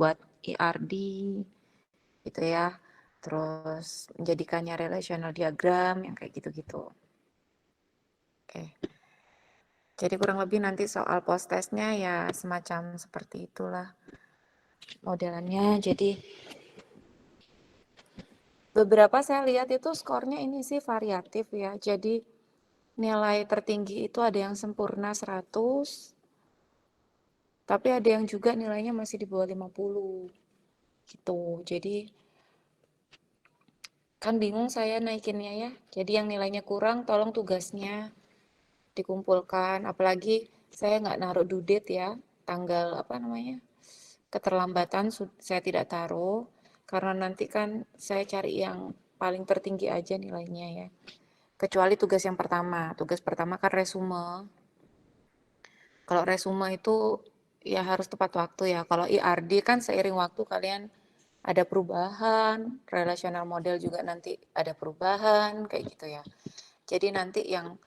buat ERD gitu ya. Terus menjadikannya relational diagram yang kayak gitu-gitu. Oke. Jadi kurang lebih nanti soal post testnya ya semacam seperti itulah modelannya. Jadi beberapa saya lihat itu skornya ini sih variatif ya. Jadi nilai tertinggi itu ada yang sempurna 100, tapi ada yang juga nilainya masih di bawah 50 gitu. Jadi kan bingung saya naikinnya ya. Jadi yang nilainya kurang tolong tugasnya dikumpulkan. Apalagi saya nggak naruh due date ya, tanggal apa namanya, keterlambatan saya tidak taruh. Karena nanti kan saya cari yang paling tertinggi aja nilainya ya. Kecuali tugas yang pertama. Tugas pertama kan resume. Kalau resume itu ya harus tepat waktu ya. Kalau IRD kan seiring waktu kalian ada perubahan, relational model juga nanti ada perubahan, kayak gitu ya. Jadi nanti yang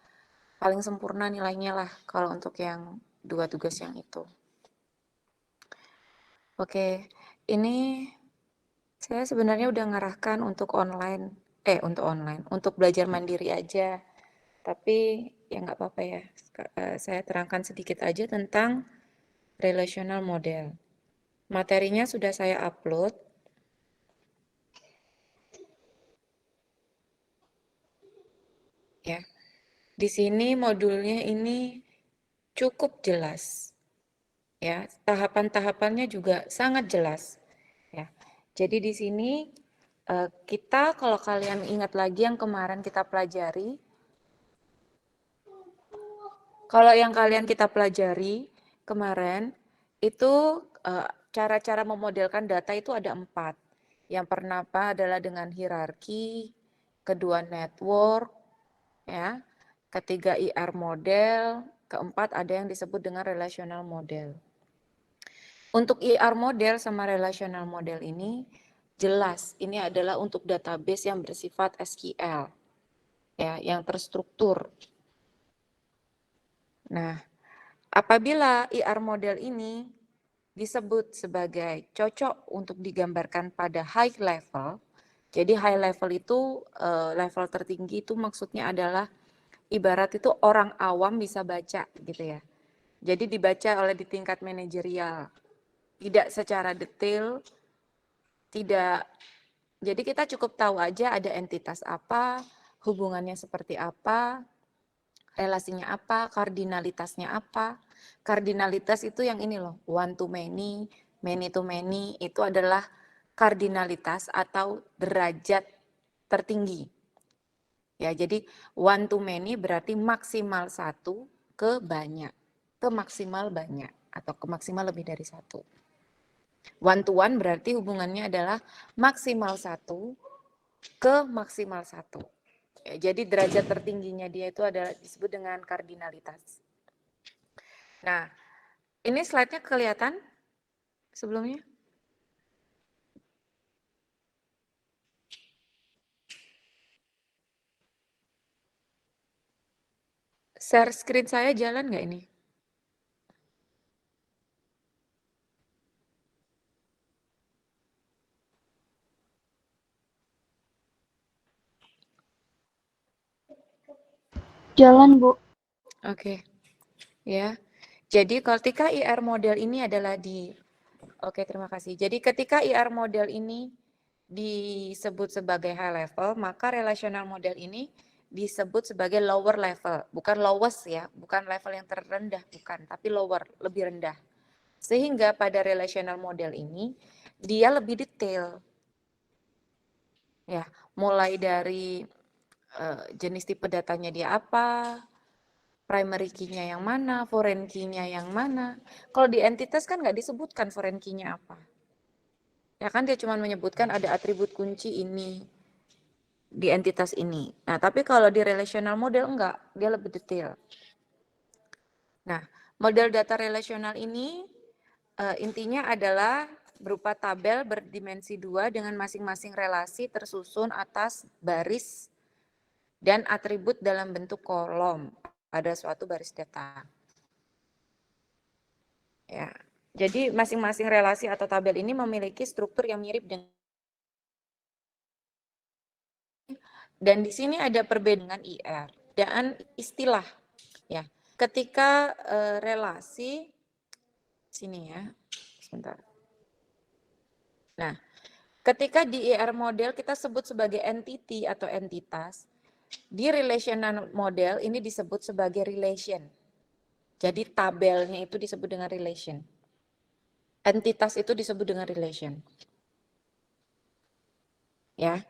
paling sempurna nilainya lah kalau untuk yang dua tugas yang itu. Oke, ini saya sebenarnya udah ngarahkan untuk untuk belajar mandiri aja. Tapi ya nggak apa-apa ya, saya terangkan sedikit aja tentang relational model. Materinya sudah saya upload. Ya, di sini modulnya ini cukup jelas. Ya, tahapan-tahapannya juga sangat jelas. Ya, jadi di sini kita kalau kalian ingat lagi yang kemarin kita pelajari, kalau yang kalian kita pelajari kemarin itu cara-cara memodelkan data itu ada 4. Yang pertama adalah dengan hierarki, kedua network, ya, ketiga IR model, keempat ada yang disebut dengan relational model. Untuk IR model sama relational model ini jelas ini adalah untuk database yang bersifat SQL, ya, yang terstruktur. Nah, apabila IR model ini disebut sebagai cocok untuk digambarkan pada high level, jadi high level itu level tertinggi itu maksudnya adalah ibarat itu orang awam bisa baca gitu ya. Jadi dibaca oleh di tingkat manajerial, tidak secara detail, tidak. Jadi kita cukup tahu aja ada entitas apa, hubungannya seperti apa, relasinya apa, kardinalitasnya apa. Kardinalitas itu yang ini loh, one to many to many, itu adalah kardinalitas atau derajat tertinggi. Ya, jadi one to many berarti maksimal satu ke banyak, ke maksimal banyak, atau ke maksimal lebih dari satu. One to one berarti hubungannya adalah maksimal satu ke maksimal satu. Ya, jadi derajat tertingginya dia itu adalah disebut dengan kardinalitas. Nah, ini slide-nya kelihatan sebelumnya? Share screen saya jalan nggak ini? Jalan, Bu. Oke, ya. Jadi ketika IR model ini adalah Oke, terima kasih. Jadi ketika IR model ini disebut sebagai high level, maka relational model ini disebut sebagai lower level, bukan lowest ya, bukan level yang terendah, bukan, tapi lower, lebih rendah. Sehingga pada relational model ini dia lebih detail. Ya, mulai dari jenis tipe datanya dia apa, primary key-nya yang mana, foreign key-nya yang mana. Kalau di entitas kan nggak disebutkan foreign key-nya apa. Ya kan dia cuma menyebutkan ada atribut kunci ini di entitas ini. Nah, tapi kalau di relational model enggak, dia lebih detail. Nah, model data relational ini intinya adalah berupa tabel berdimensi 2 dengan masing-masing relasi tersusun atas baris dan atribut dalam bentuk kolom pada suatu baris data. Ya. Jadi masing-masing relasi atau tabel ini memiliki struktur yang mirip dengan, dan di sini ada perbedaan IR dan istilah ya. Ketika relasi sini ya, sebentar. Nah, ketika di IR model kita sebut sebagai entity atau entitas, di relational model ini disebut sebagai relation. Jadi tabelnya itu disebut dengan relation. Entitas itu disebut dengan relation. Ya.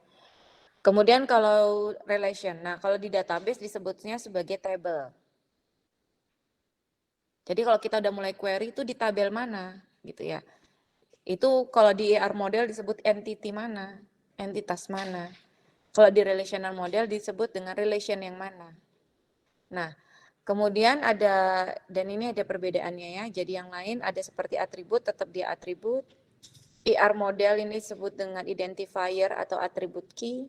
Kemudian kalau relation, nah kalau di database disebutnya sebagai table. Jadi kalau kita udah mulai query itu di tabel mana gitu ya. Itu kalau di IR model disebut entity mana, entitas mana. Kalau di relational model disebut dengan relation yang mana. Nah, kemudian ada, dan ini ada perbedaannya ya. Jadi yang lain ada seperti atribut, tetap dia atribut. IR model ini disebut dengan identifier atau atribut key.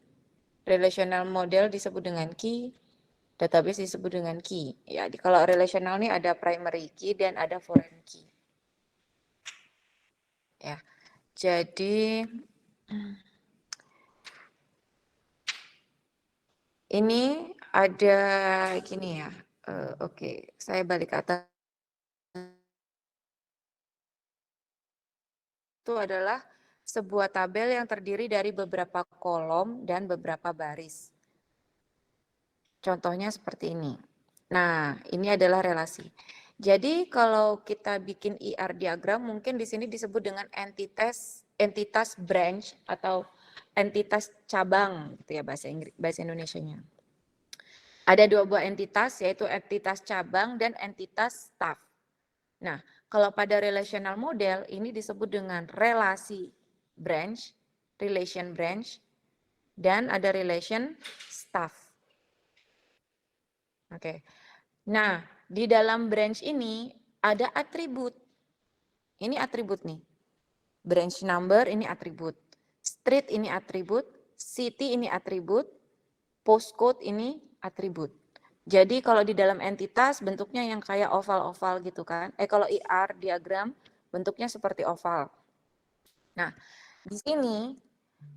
Relational model disebut dengan key. Database disebut dengan key. Ya, kalau relational ini ada primary key dan ada foreign key. Ya, jadi ini ada gini ya. Oke, saya balik ke atas. Itu adalah sebuah tabel yang terdiri dari beberapa kolom dan beberapa baris. Contohnya seperti ini. Nah, ini adalah relasi. Jadi kalau kita bikin IR diagram, mungkin di sini disebut dengan entitas branch atau entitas cabang, gitu ya bahasa Indonesianya. Ada dua buah entitas, yaitu entitas cabang dan entitas staff. Nah, kalau pada relational model ini disebut dengan relasi branch, relation branch, dan ada relation staff. Oke. Nah, di dalam branch ini ada atribut. Ini atribut nih. Branch number ini atribut. Street ini atribut. City ini atribut. Postcode ini atribut. Jadi kalau di dalam entitas bentuknya yang kayak oval-oval gitu kan. Kalau IR diagram bentuknya seperti oval. Nah, di sini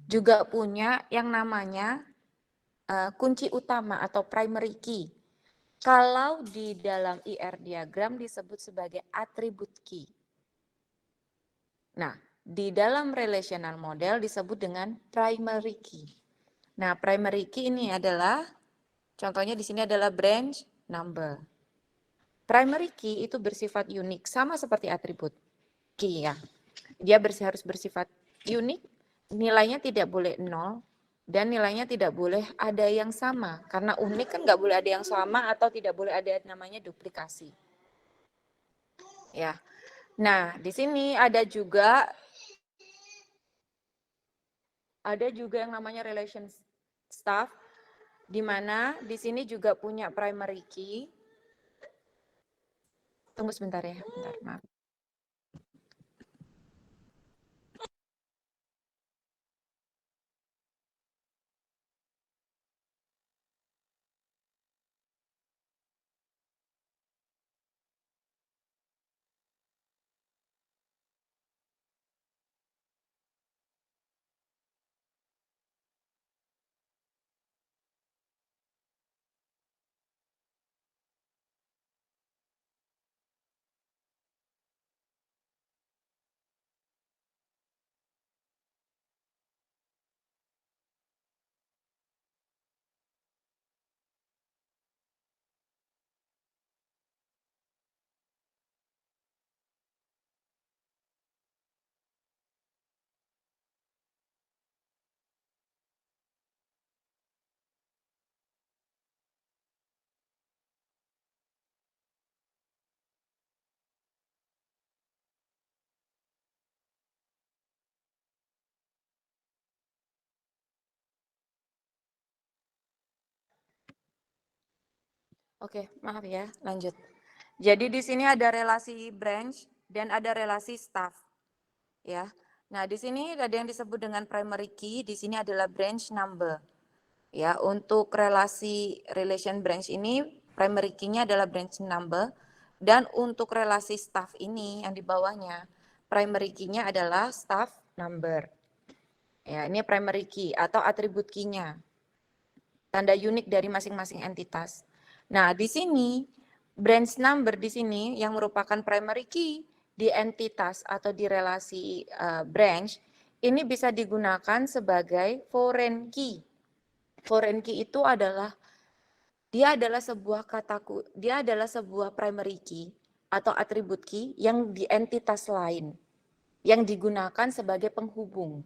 juga punya yang namanya kunci utama atau primary key. Kalau di dalam IR diagram disebut sebagai atribut key. Nah, di dalam relational model disebut dengan primary key. Nah, primary key ini adalah, contohnya di sini adalah branch number. Primary key itu bersifat unik, sama seperti atribut key ya. Dia harus bersifat unik, nilainya tidak boleh 0, dan nilainya tidak boleh ada yang sama. Karena unik kan nggak boleh ada yang sama atau tidak boleh ada namanya duplikasi. Ya. Nah, di sini ada juga yang namanya relation staff, di mana di sini juga punya primary key. Tunggu sebentar ya, bentar, maaf. Oke, maaf ya, lanjut. Jadi di sini ada relasi branch dan ada relasi staff. Ya. Nah, di sini ada yang disebut dengan primary key, di sini adalah branch number. Ya, untuk relasi relation branch ini primary key-nya adalah branch number, dan untuk relasi staff ini yang di bawahnya primary key-nya adalah staff number. Ya, ini primary key atau atribut key-nya. Tanda unik dari masing-masing entitas. Nah, di sini branch number di sini yang merupakan primary key di entitas atau di relasi branch ini bisa digunakan sebagai foreign key. Foreign key itu adalah dia adalah sebuah primary key atau atribut key yang di entitas lain yang digunakan sebagai penghubung.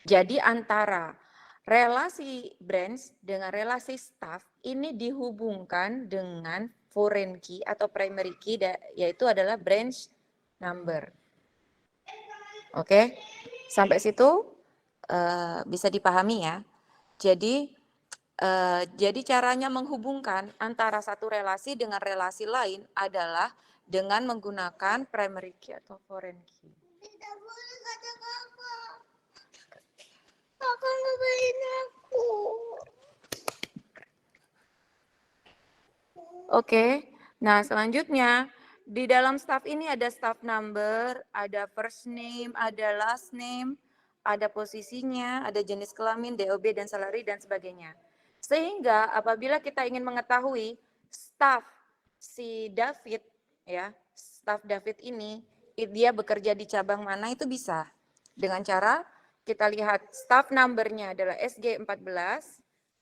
Jadi antara relasi branch dengan relasi staff ini dihubungkan dengan foreign key atau primary key yaitu adalah branch number. Oke, sampai situ bisa dipahami ya. Jadi caranya menghubungkan antara satu relasi dengan relasi lain adalah dengan menggunakan primary key atau foreign key. Tidak boleh kata kakak. Kakak ngapain aku? Oke, nah selanjutnya di dalam staff ini ada staff number, ada first name, ada last name, ada posisinya, ada jenis kelamin, DOB dan salary dan sebagainya. Sehingga apabila kita ingin mengetahui staff si David ya, staff David ini dia bekerja di cabang mana itu bisa dengan cara kita lihat staff number-nya adalah SG14.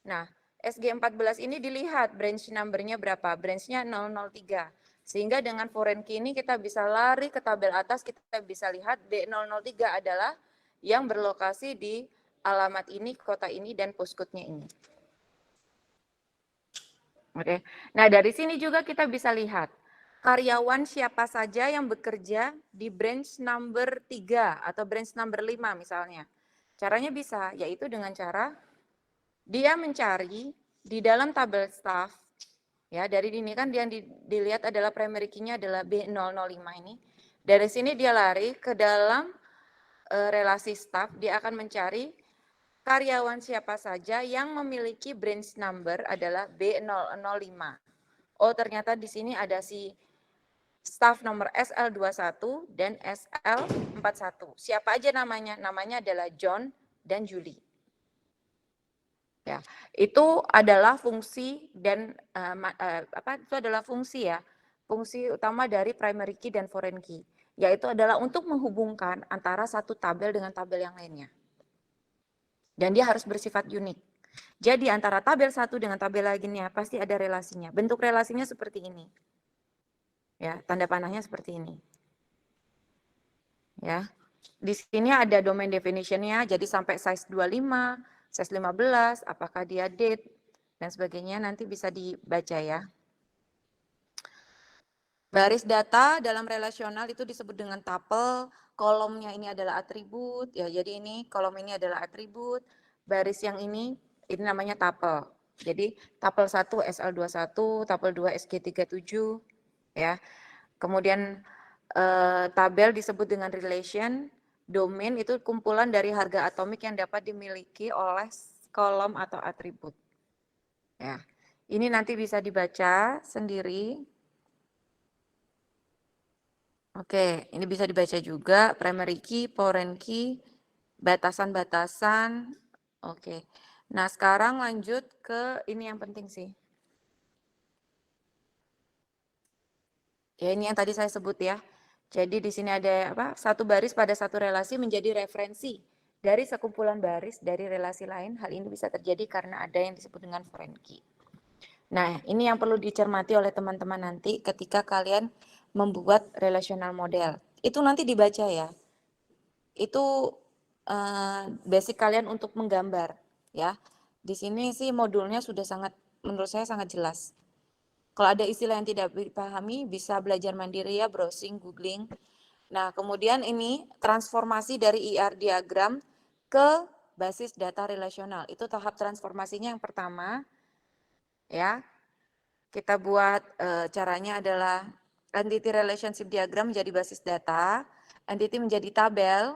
Nah, SG14 ini dilihat branch number-nya berapa? Branch-nya 003. Sehingga dengan foreign key ini kita bisa lari ke tabel atas, kita bisa lihat D003 adalah yang berlokasi di alamat ini, kota ini, dan postcode-nya ini. Oke. Nah, dari sini juga kita bisa lihat karyawan siapa saja yang bekerja di branch number 3 atau branch number 5 misalnya. Caranya bisa, yaitu dengan cara dia mencari di dalam tabel staff, ya dari ini kan yang dilihat adalah primary key-nya adalah B005 ini. Dari sini dia lari ke dalam relasi staff, dia akan mencari karyawan siapa saja yang memiliki branch number adalah B005. Oh, ternyata di sini ada si staff nomor SL21 dan SL41. Siapa aja namanya? Namanya adalah John dan Julie. Ya, itu adalah fungsi dan itu adalah fungsi ya. Fungsi utama dari primary key dan foreign key, yaitu adalah untuk menghubungkan antara satu tabel dengan tabel yang lainnya. Dan dia harus bersifat unik. Jadi antara tabel satu dengan tabel lainnya pasti ada relasinya. Bentuk relasinya seperti ini. Ya, tanda panahnya seperti ini. Ya. Di sini ada domain definition-nya, jadi sampai size 25, size 15, apakah dia date dan sebagainya nanti bisa dibaca ya. Baris data dalam relasional itu disebut dengan tuple, kolomnya ini adalah atribut, ya jadi ini kolom ini adalah atribut, baris yang ini namanya tuple. Jadi tuple 1 SL21, tuple 2 SG37 ya. Kemudian tabel disebut dengan relation, domain itu kumpulan dari harga atomik yang dapat dimiliki oleh kolom atau atribut. Ya. Ini nanti bisa dibaca sendiri. Oke, ini bisa dibaca juga primary key, foreign key, batasan-batasan. Oke. Nah, sekarang lanjut ke ini yang penting sih. Ya, ini yang tadi saya sebut ya. Jadi di sini ada apa? Satu baris pada satu relasi menjadi referensi dari sekumpulan baris dari relasi lain. Hal ini bisa terjadi karena ada yang disebut dengan foreign key. Nah, ini yang perlu dicermati oleh teman-teman nanti ketika kalian membuat relational model. Itu nanti dibaca ya. Itu basic kalian untuk menggambar ya. Di sini sih modulnya sudah sangat menurut saya sangat jelas. Kalau ada istilah yang tidak dipahami bisa belajar mandiri ya, browsing, googling. Nah, kemudian ini transformasi dari IR diagram ke basis data relasional. Itu tahap transformasinya yang pertama ya. Kita buat caranya adalah entity relationship diagram menjadi basis data, entity menjadi tabel,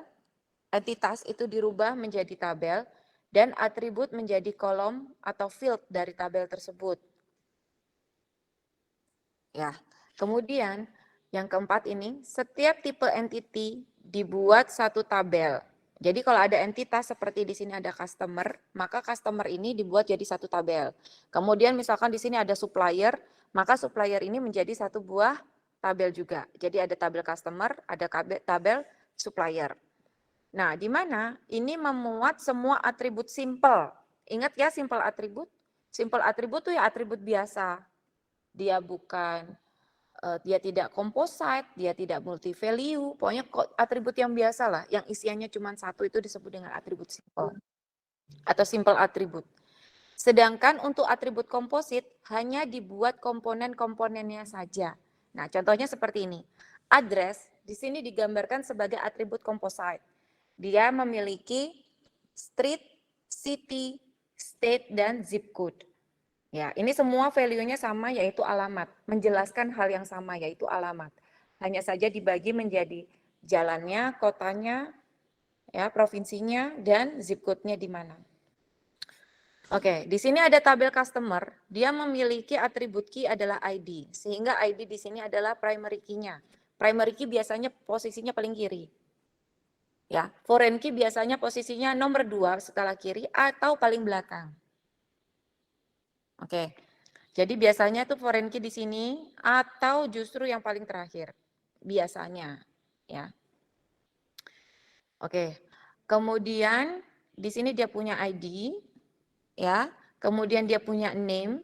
entitas itu dirubah menjadi tabel, dan atribut menjadi kolom atau field dari tabel tersebut. Ya, kemudian Yang keempat ini, setiap tipe entity dibuat satu tabel. Jadi kalau ada entitas seperti di sini ada customer, maka customer ini dibuat jadi satu tabel. Kemudian misalkan di sini ada supplier, maka supplier ini menjadi satu buah tabel juga. Jadi ada tabel customer, ada tabel supplier. Nah, di mana ini memuat semua atribut simple. Ingat ya simple atribut? Simple atribut tuh ya atribut biasa. Dia bukan dia tidak composite, dia tidak multi value, pokoknya atribut yang biasa lah, yang isiannya cuma satu itu disebut dengan atribut simple atau simple atribut. Sedangkan untuk atribut komposit hanya dibuat komponen-komponennya saja. Nah, contohnya seperti ini. Address di sini digambarkan sebagai atribut composite. Dia memiliki street, city, state, dan zip code. Ya, ini semua value-nya sama yaitu alamat, menjelaskan hal yang sama yaitu alamat. Hanya saja dibagi menjadi jalannya, kotanya, ya, provinsinya dan zip code-nya di mana. Oke, di sini ada tabel customer, dia memiliki atribut key adalah ID, sehingga ID di sini adalah primary key-nya. Primary key biasanya posisinya paling kiri. Ya, foreign key biasanya posisinya nomor 2 setelah kiri atau paling belakang. Oke. Jadi biasanya tuh foreign key di sini atau justru yang paling terakhir. Biasanya, ya. Oke. Kemudian di sini dia punya ID, ya. Kemudian dia punya name.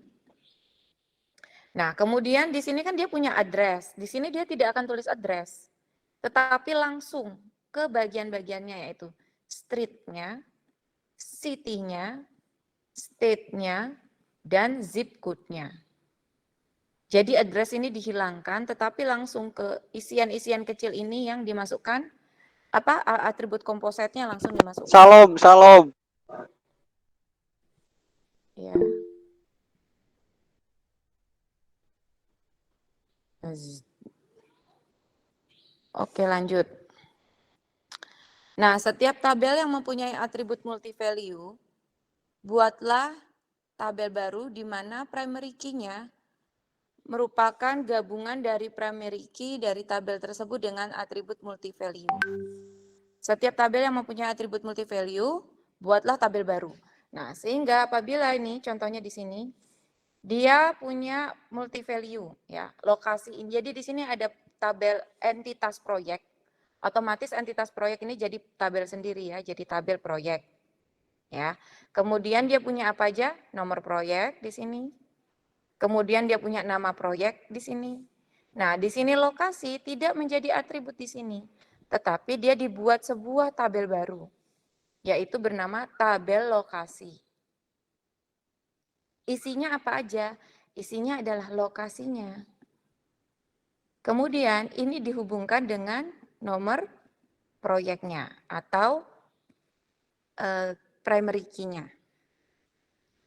Nah, kemudian di sini kan dia punya address. Di sini dia tidak akan tulis address, tetapi langsung ke bagian-bagiannya yaitu street-nya, city-nya, state-nya, dan zip code-nya. Jadi address ini dihilangkan, tetapi langsung ke isian-isian kecil ini yang dimasukkan, atribut kompositnya langsung dimasukkan. Salam. Ya. Oke, lanjut. Nah, setiap tabel yang mempunyai atribut multi-value, buatlah tabel baru di mana primary key-nya merupakan gabungan dari primary key dari tabel tersebut dengan atribut multi-value. Setiap tabel yang mempunyai atribut multi-value, buatlah tabel baru. Nah, sehingga apabila ini contohnya di sini, dia punya multi-value, ya, lokasi. Jadi di sini ada tabel entitas proyek. Otomatis entitas proyek ini jadi tabel sendiri ya, jadi tabel proyek. Ya. Kemudian dia punya apa aja? Nomor proyek di sini. Kemudian dia punya nama proyek di sini. Nah, di sini lokasi tidak menjadi atribut di sini, tetapi dia dibuat sebuah tabel baru, yaitu bernama tabel lokasi. Isinya apa aja? Isinya adalah lokasinya. Kemudian ini dihubungkan dengan nomor proyeknya atau primary key-nya.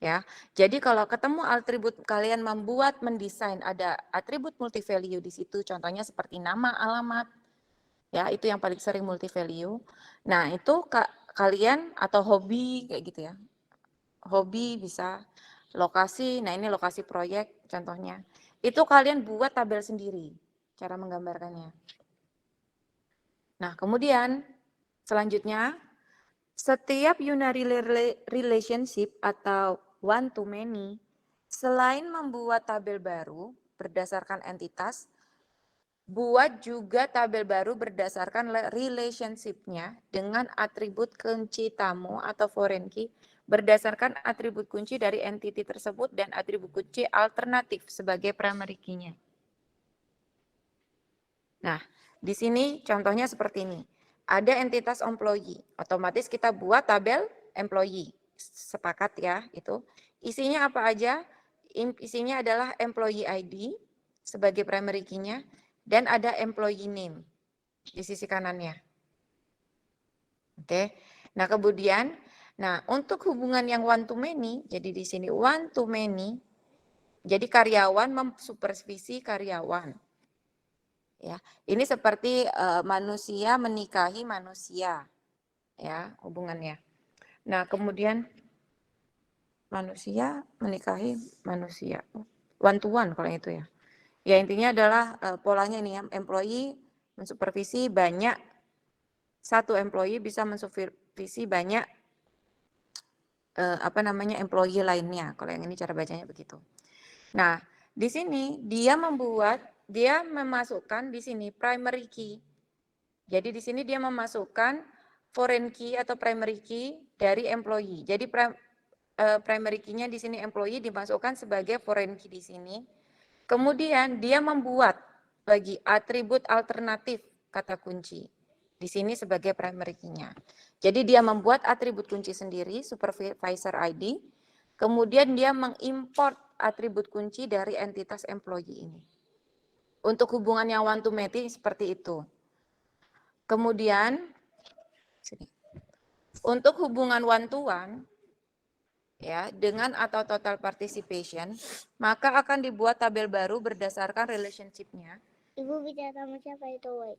Ya, jadi kalau ketemu atribut kalian membuat mendesain ada atribut multi value di situ, contohnya seperti nama, alamat, ya itu yang paling sering multi value. Nah itu kalian atau hobi kayak gitu ya, hobi bisa lokasi. Nah ini lokasi proyek contohnya. Itu kalian buat tabel sendiri cara menggambarkannya. Nah kemudian selanjutnya setiap unary relationship atau one to many, selain membuat tabel baru berdasarkan entitas, buat juga tabel baru berdasarkan relationship-nya dengan atribut kunci tamu atau foreign key berdasarkan atribut kunci dari entity tersebut dan atribut kunci alternatif sebagai primary key-nya. Nah, di sini contohnya seperti ini. Ada entitas employee, otomatis kita buat tabel employee. Sepakat ya itu. Isinya apa aja? Isinya adalah employee ID sebagai primary key-nya dan ada employee name di sisi kanannya. Oke. Nah, kemudian untuk hubungan yang one to many, jadi di sini one to many, jadi karyawan mensupervisi karyawan. Ya, ini seperti manusia menikahi manusia, ya hubungannya. Nah, kemudian manusia menikahi manusia, one to one kalau itu ya. Ya intinya adalah polanya nih ya, employee mensupervisi banyak, satu employee bisa mensupervisi banyak employee lainnya. Kalau yang ini cara bacanya begitu. Nah, di sini dia memasukkan di sini primary key. Jadi di sini dia memasukkan foreign key atau primary key dari employee. Jadi primary key-nya di sini employee dimasukkan sebagai foreign key di sini. Kemudian dia membuat bagi atribut alternatif kata kunci di sini sebagai primary key-nya. Jadi dia membuat atribut kunci sendiri, supervisor ID, kemudian dia mengimport atribut kunci dari entitas employee ini. Untuk hubungan yang one to many seperti itu. Kemudian untuk hubungan one to one ya dengan atau total participation, maka akan dibuat tabel baru berdasarkan relationship-nya. Ibu bicara sama siapa itu, Wei?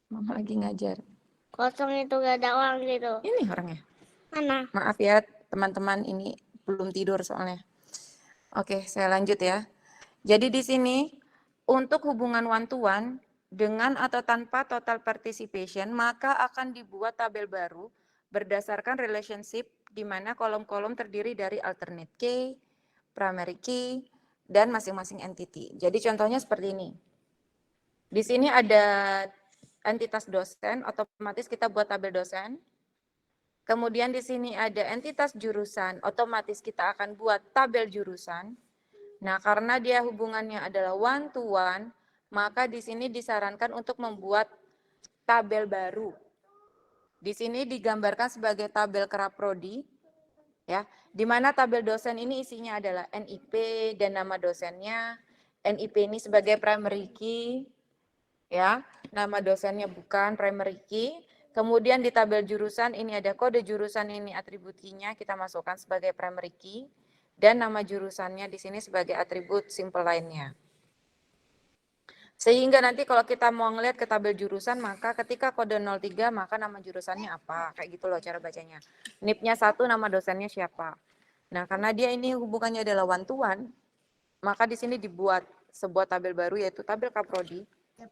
Mama lagi ngajar. Kosong itu gak ada orang gitu. Ini orangnya. Mana? Maaf ya teman-teman, ini belum tidur soalnya. Oke, saya lanjut ya. Jadi di sini untuk hubungan one to one dengan atau tanpa total participation, maka akan dibuat tabel baru berdasarkan relationship di mana kolom-kolom terdiri dari alternate key, primary key, dan masing-masing entity. Jadi contohnya seperti ini. Di sini ada entitas dosen, otomatis kita buat tabel dosen. Kemudian di sini ada entitas jurusan, otomatis kita akan buat tabel jurusan. Nah, karena dia hubungannya adalah one to one, maka di sini disarankan untuk membuat tabel baru. Di sini digambarkan sebagai tabel keraprodi, ya, di mana tabel dosen ini isinya adalah NIP dan nama dosennya. NIP ini sebagai primary key, ya, nama dosennya bukan primary key. Kemudian di tabel jurusan ini ada kode jurusan, ini atribut key-nya kita masukkan sebagai primary key, dan nama jurusannya di sini sebagai atribut simple lainnya. Sehingga nanti kalau kita mau ngelihat ke tabel jurusan, maka ketika kode 03 maka nama jurusannya apa, kayak gitu loh cara bacanya. NIP-nya 1, nama dosennya siapa. Nah, karena dia ini hubungannya adalah one to one, maka di sini dibuat sebuah tabel baru yaitu tabel kaprodi.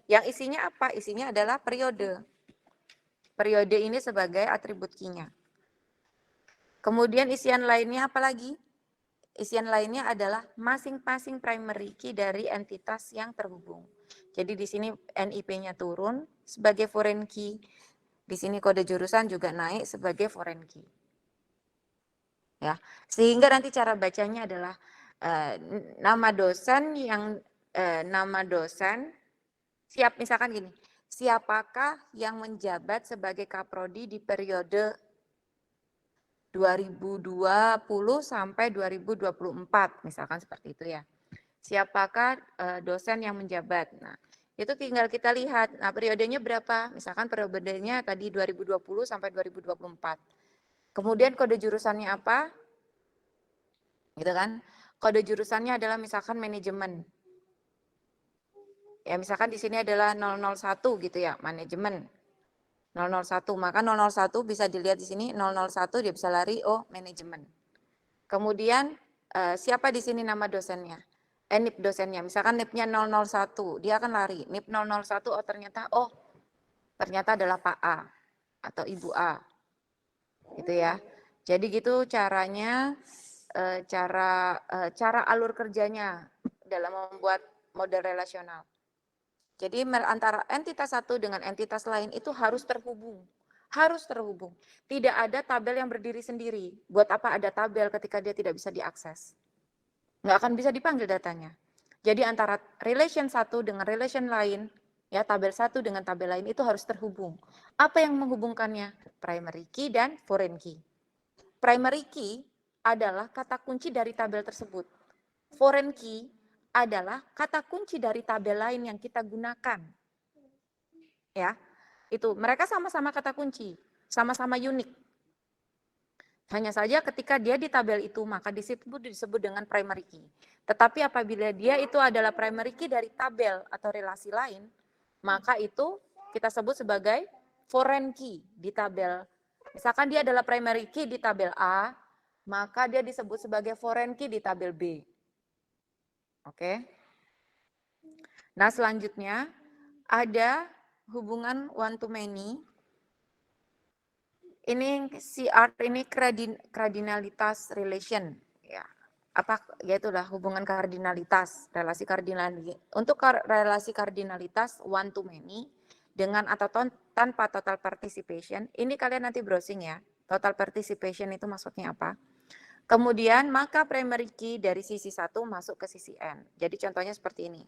Yang isinya apa? Isinya adalah periode. Periode ini sebagai atribut key-nya. Kemudian isian lainnya apa lagi? Isian lainnya adalah masing-masing primary key dari entitas yang terhubung. Jadi di sini NIP-nya turun sebagai foreign key. Di sini kode jurusan juga naik sebagai foreign key. Ya, sehingga nanti cara bacanya adalah nama dosen siap, misalkan gini. Siapakah yang menjabat sebagai kaprodi di periode 2020 sampai 2024, misalkan seperti itu ya. Siapakah dosen yang menjabat? Nah, itu tinggal kita lihat. Nah, periodenya berapa? Misalkan periodenya tadi 2020 sampai 2024. Kemudian kode jurusannya apa? Gitu kan? Kode jurusannya adalah misalkan manajemen. Ya, misalkan di sini adalah 001 gitu ya, manajemen. 001, maka 001 bisa dilihat di sini 001 dia bisa lari manajemen. Kemudian siapa di sini nama dosennya? NIP dosennya, misalkan NIP-nya 001, dia akan lari. NIP 001 ternyata adalah Pak A atau Ibu A. Gitu ya. Jadi gitu caranya cara alur kerjanya dalam membuat model relasional. Jadi antara entitas satu dengan entitas lain itu harus terhubung. Harus terhubung. Tidak ada tabel yang berdiri sendiri. Buat apa ada tabel ketika dia tidak bisa diakses? Nggak akan bisa dipanggil datanya. Jadi antara relation satu dengan relation lain, ya tabel satu dengan tabel lain itu harus terhubung. Apa yang menghubungkannya? Primary key dan foreign key. Primary key adalah kata kunci dari tabel tersebut. Foreign key adalah kata kunci dari tabel lain yang kita gunakan. Ya, itu mereka sama-sama kata kunci, sama-sama unik. Hanya saja ketika dia di tabel itu, maka disebut dengan primary key. Tetapi apabila dia itu adalah primary key dari tabel atau relasi lain, maka itu kita sebut sebagai foreign key di tabel. Misalkan dia adalah primary key di tabel A, maka dia disebut sebagai foreign key di tabel B. Oke. Nah, selanjutnya ada hubungan one to many. Ini CR ini kardinalitas relation, ya. Yaitulah hubungan kardinalitas, relasi kardinalitas. Untuk relasi kardinalitas one to many dengan atau tanpa total participation, ini kalian nanti browsing ya. Total participation itu maksudnya apa? Kemudian maka primary key dari sisi satu masuk ke sisi N. Jadi contohnya seperti ini.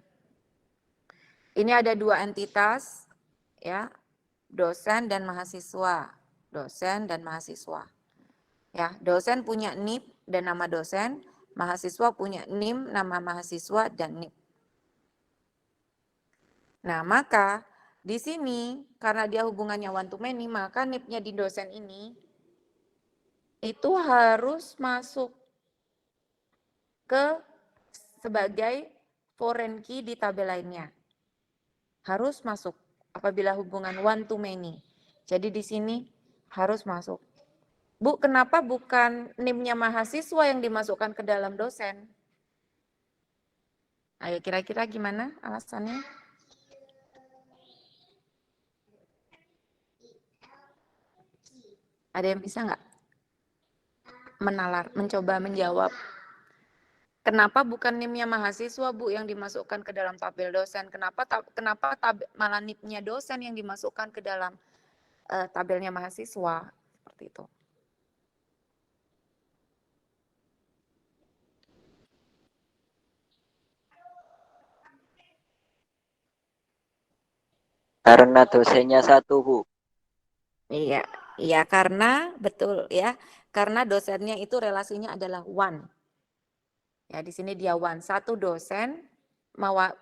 Ini ada dua entitas, ya, dosen dan mahasiswa. Dosen dan mahasiswa. Ya, dosen punya NIP dan nama dosen, mahasiswa punya NIM, nama mahasiswa dan NIP. Nah, maka di sini karena dia hubungannya one to many, maka NIP-nya di dosen ini itu harus masuk ke sebagai foreign key di tabel lainnya. Harus masuk apabila hubungan one to many. Jadi di sini harus masuk. Bu, kenapa bukan NIM-nya mahasiswa yang dimasukkan ke dalam dosen? Ayo kira-kira gimana alasannya? Ada yang bisa nggak mencoba menjawab? Kenapa bukan NIM-nya mahasiswa, Bu, yang dimasukkan ke dalam tabel dosen? Kenapa malah NIM-nya dosen yang dimasukkan ke dalam tabelnya mahasiswa? Seperti itu. Karena dosennya satu, Bu. Iya, iya karena betul ya, karena dosennya itu relasinya adalah one. Ya, di sini dia one, satu dosen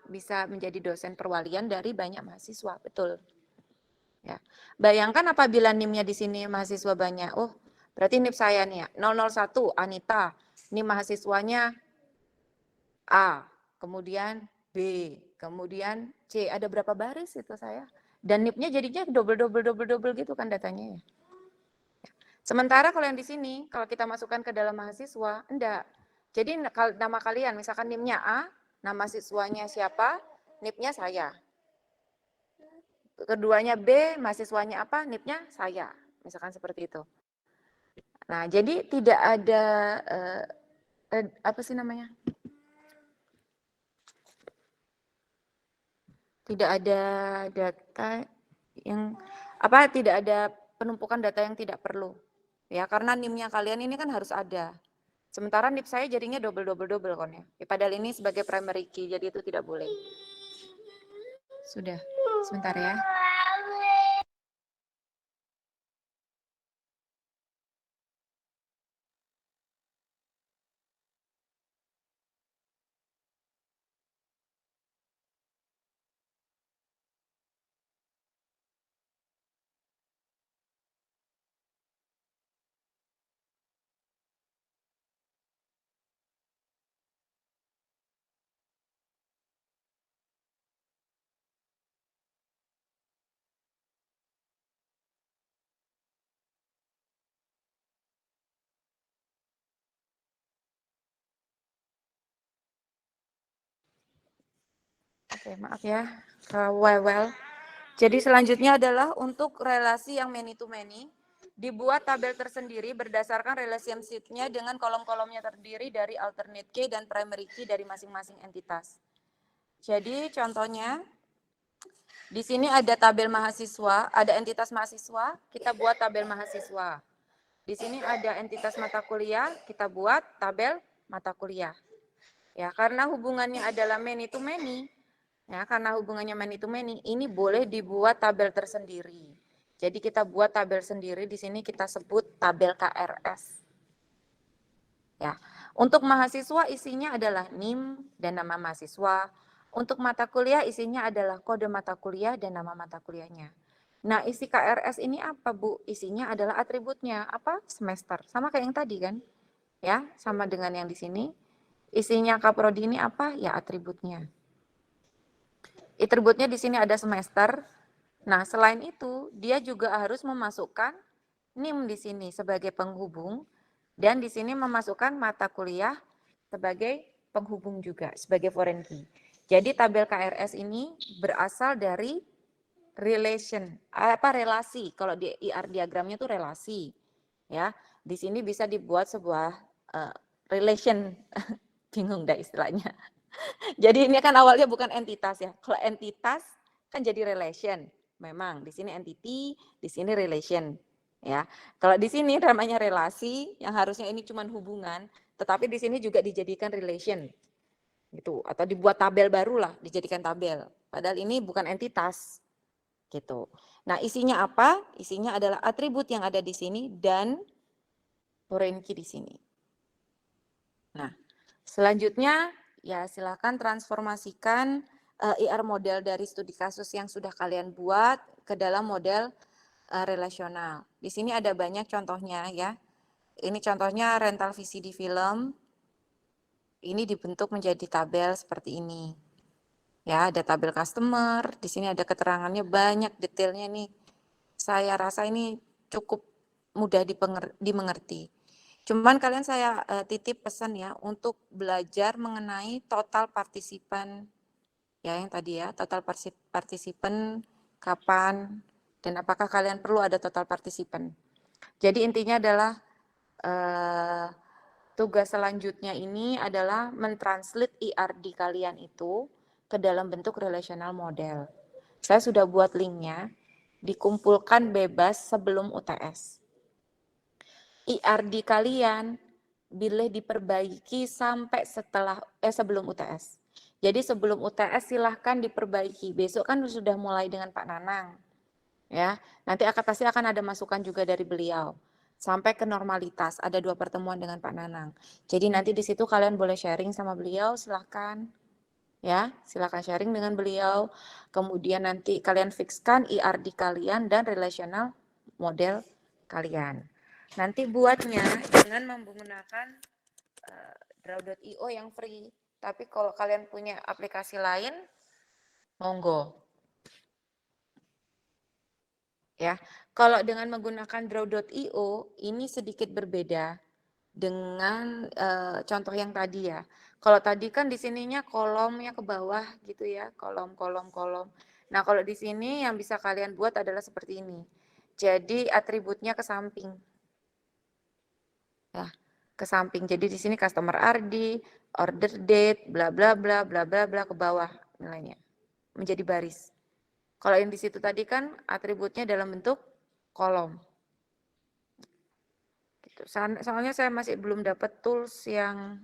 bisa menjadi dosen perwalian dari banyak mahasiswa, betul. Ya. Bayangkan apabila NIM-nya di sini mahasiswa banyak. Oh, berarti NIM saya nih ya, 001 Anita. NIM mahasiswanya A, kemudian B, kemudian C. Ada berapa baris itu saya? Dan NIP-nya jadinya double gitu kan datanya ya. Sementara kalau yang di sini, kalau kita masukkan ke dalam mahasiswa, enggak. Jadi nama kalian, misalkan NIM-nya A, nama siswanya siapa, NIP-nya saya. Keduanya B, mahasiswanya apa, NIP-nya saya. Misalkan seperti itu. Nah, jadi tidak ada, apa sih namanya? Tidak ada data yang, tidak ada penumpukan data yang tidak perlu. Ya, karena NIM-nya kalian ini kan harus ada. Sementara NIP saya jadinya double kon ya. Padahal ini sebagai primary key, jadi itu tidak boleh. Sudah, sebentar ya. Oke, maaf ya. Jadi selanjutnya adalah untuk relasi yang many to many, dibuat tabel tersendiri berdasarkan relationship-nya dengan kolom-kolomnya terdiri dari alternate key dan primary key dari masing-masing entitas. Jadi contohnya, di sini ada tabel mahasiswa, ada entitas mahasiswa, kita buat tabel mahasiswa. Di sini ada entitas mata kuliah, kita buat tabel mata kuliah. Ya, karena hubungannya adalah many to many, ya, karena hubungannya many to many, ini boleh dibuat tabel tersendiri. Jadi kita buat tabel sendiri, di sini kita sebut tabel KRS. Ya, untuk mahasiswa isinya adalah NIM dan nama mahasiswa. Untuk mata kuliah isinya adalah kode mata kuliah dan nama mata kuliahnya. Nah, isi KRS ini apa, Bu? Isinya adalah atributnya. Apa? Semester. Sama kayak yang tadi kan? Ya, sama dengan yang di sini. Isinya Kaprodi ini apa? Ya, atributnya. Atributnya di sini ada semester. Nah, selain itu, dia juga harus memasukkan NIM di sini sebagai penghubung dan di sini memasukkan mata kuliah sebagai penghubung juga, sebagai foreign key. Jadi tabel KRS ini berasal dari relasi. Kalau di IR diagramnya itu relasi. Ya, di sini bisa dibuat sebuah relation. Bingung dah istilahnya. Jadi ini kan awalnya bukan entitas ya. Kalau entitas kan jadi relation. Memang di sini entity, di sini relation. Ya, kalau di sini namanya relasi, yang harusnya ini cuma hubungan, tetapi di sini juga dijadikan relation, gitu. Atau dibuat tabel baru lah, dijadikan tabel. Padahal ini bukan entitas, gitu. Nah, isinya apa? Isinya adalah atribut yang ada di sini dan foreign key di sini. Nah, selanjutnya ya silakan transformasikan IR model dari studi kasus yang sudah kalian buat ke dalam model relasional. Di sini ada banyak contohnya ya. Ini contohnya rental VCD film. Ini dibentuk menjadi tabel seperti ini. Ya, ada tabel customer. Di sini ada keterangannya banyak, detailnya nih. Saya rasa ini cukup mudah dimengerti. Cuman kalian saya titip pesan ya untuk belajar mengenai total partisipan ya yang tadi ya, total partisipan kapan dan apakah kalian perlu ada total partisipan. Jadi intinya adalah tugas selanjutnya ini adalah mentranslate IRD kalian itu ke dalam bentuk relational model. Saya sudah buat linknya, dikumpulkan bebas sebelum UTS. IRD kalian boleh diperbaiki sampai sebelum UTS. Jadi sebelum UTS silahkan diperbaiki. Besok kan sudah mulai dengan Pak Nanang. Ya, nanti pasti akan ada masukan juga dari beliau. Sampai ke normalitas, ada 2 pertemuan dengan Pak Nanang. Jadi nanti di situ kalian boleh sharing sama beliau, silahkan. Ya, silakan sharing dengan beliau. Kemudian nanti kalian fixkan IRD kalian dan relational model kalian. Nanti buatnya dengan menggunakan draw.io yang free. Tapi kalau kalian punya aplikasi lain, monggo. Ya, kalau dengan menggunakan draw.io ini sedikit berbeda dengan contoh yang tadi ya. Kalau tadi kan di sininya kolomnya ke bawah gitu ya, kolom. Nah, kalau di sini yang bisa kalian buat adalah seperti ini. Jadi atributnya ke samping. Ya, ke samping. Jadi di sini customer ID, order date, bla bla bla bla bla bla ke bawah nilainya. Menjadi baris. Kalau yang di situ tadi kan atributnya dalam bentuk kolom. Gitu. Soalnya saya masih belum dapat tools yang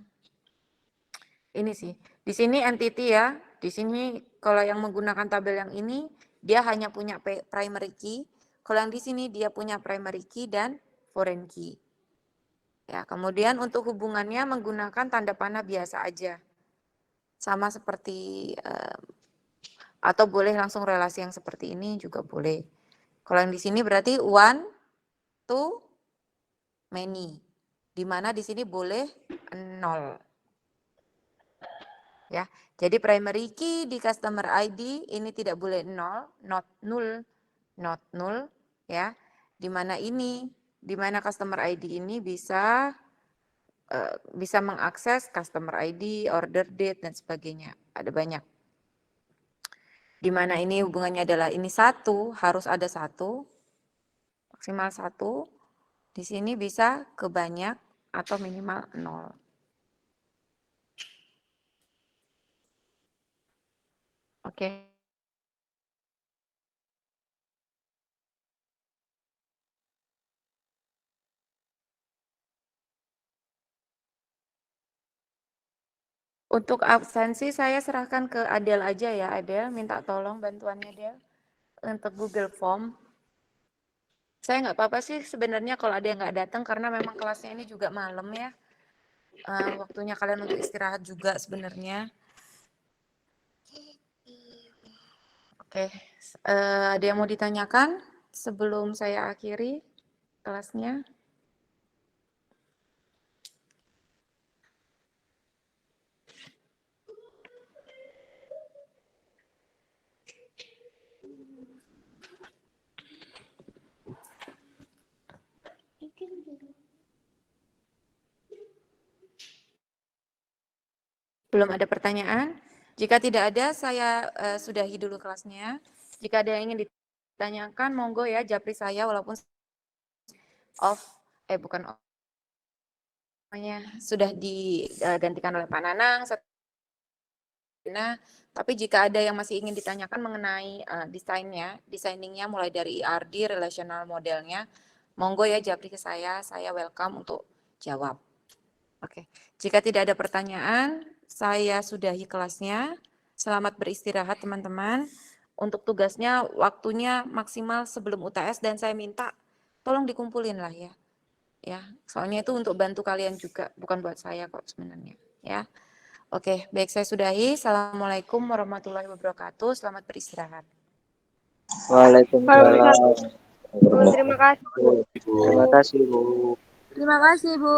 ini sih. Di sini entity ya. Di sini kalau yang menggunakan tabel yang ini dia hanya punya primary key. Kalau yang di sini dia punya primary key dan foreign key. Ya, kemudian untuk hubungannya menggunakan tanda panah biasa aja. Sama seperti atau boleh langsung relasi yang seperti ini juga boleh. Kalau yang di sini berarti one to many. Di mana di sini boleh 0. Ya, jadi primary key di customer ID ini tidak boleh 0, not null, ya. Di mana customer ID ini bisa mengakses customer ID, order date dan sebagainya. Ada banyak. Di mana ini hubungannya adalah ini 1, harus ada 1, maksimal 1. Di sini bisa ke banyak atau minimal 0. Oke. Untuk absensi saya serahkan ke Adel aja ya, Adel. Minta tolong bantuannya Adel untuk Google Form. Saya nggak apa-apa sih sebenarnya kalau ada yang nggak datang karena memang kelasnya ini juga malam ya. Waktunya kalian untuk istirahat juga sebenarnya. Oke, ada yang mau ditanyakan sebelum saya akhiri kelasnya? Belum ada pertanyaan? Jika tidak ada, saya sudahi dulu kelasnya. Jika ada yang ingin ditanyakan, monggo ya japri saya walaupun bukan off, sudah digantikan oleh Pak Nanang. Nah, tapi jika ada yang masih ingin ditanyakan mengenai desainingnya mulai dari ERD, relational modelnya, monggo ya japri ke saya welcome untuk jawab. Oke, jika tidak ada pertanyaan, saya sudahi kelasnya. Selamat beristirahat teman-teman. Untuk tugasnya, waktunya maksimal sebelum UTS dan saya minta tolong dikumpulin lah ya. Ya, soalnya itu untuk bantu kalian juga, bukan buat saya kok sebenarnya. Ya, oke, baik saya sudahi. Assalamualaikum warahmatullahi wabarakatuh. Selamat beristirahat. Waalaikumsalam. Terima kasih. Terima kasih, Bu. Terima kasih Bu.